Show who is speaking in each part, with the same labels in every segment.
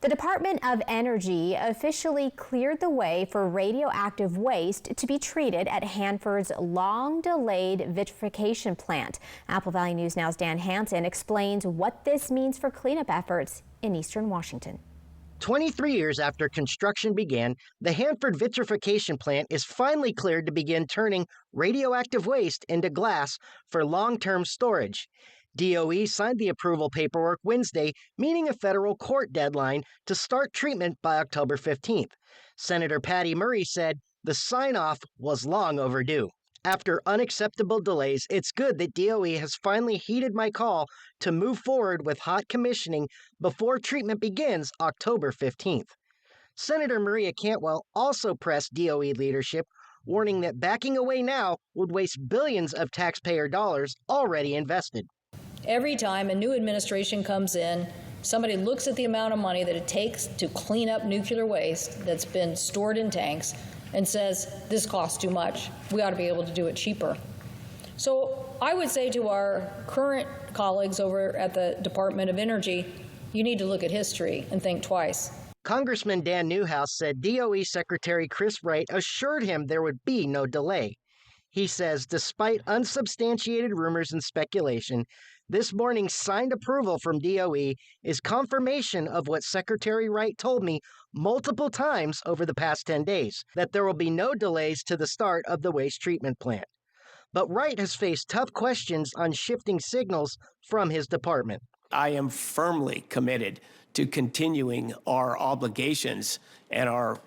Speaker 1: The Department of Energy officially cleared the way for radioactive waste to be treated at Hanford's long-delayed vitrification plant. Apple Valley News Now's Dan Hansen explains what this means for cleanup efforts in eastern Washington.
Speaker 2: 23 years after construction began, the Hanford vitrification plant is finally cleared to begin turning radioactive waste into glass for long-term storage. DOE signed the approval paperwork Wednesday, meeting a federal court deadline to start treatment by October 15th. Senator Patty Murray said the sign-off was long overdue. After unacceptable delays, it's good that DOE has finally heeded my call to move forward with hot commissioning before treatment begins October 15th. Senator Maria Cantwell also pressed DOE leadership, warning that backing away now would waste billions of taxpayer dollars already invested.
Speaker 3: Every time a new administration comes in, somebody looks at the amount of money that it takes to clean up nuclear waste that's been stored in tanks and says, this costs too much. We ought to be able to do it cheaper. So I would say to our current colleagues over at the Department of Energy, you need to look at history and think twice.
Speaker 2: Congressman Dan Newhouse said DOE Secretary Chris Wright assured him there would be no delay. He says, despite unsubstantiated rumors and speculation, this morning's signed approval from DOE is confirmation of what Secretary Wright told me multiple times over the past 10 days, that there will be no delays to the start of the waste treatment plant. But Wright has faced tough questions on shifting signals from his department.
Speaker 4: I am firmly committed to continuing our obligations and our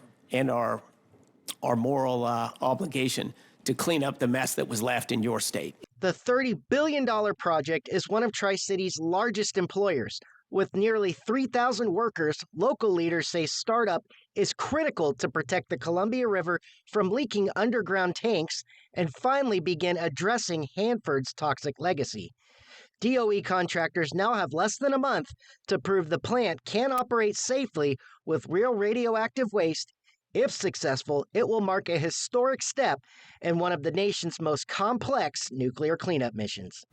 Speaker 4: moral obligation to clean up the mess that was left in your state.
Speaker 2: The $30 billion project is one of Tri-City's largest employers. With nearly 3,000 workers, local leaders say startup is critical to protect the Columbia River from leaking underground tanks and finally begin addressing Hanford's toxic legacy. DOE contractors now have less than a month to prove the plant can operate safely with real radioactive waste. If successful, it will mark a historic step in one of the nation's most complex nuclear cleanup missions.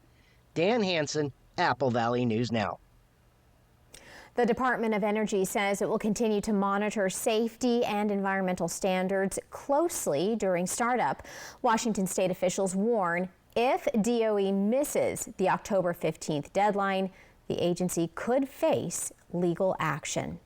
Speaker 2: Dan Hansen, Apple Valley News Now.
Speaker 1: The Department of Energy says it will continue to monitor safety and environmental standards closely during startup. Washington state officials warn if DOE misses the October 15th deadline, the agency could face legal action.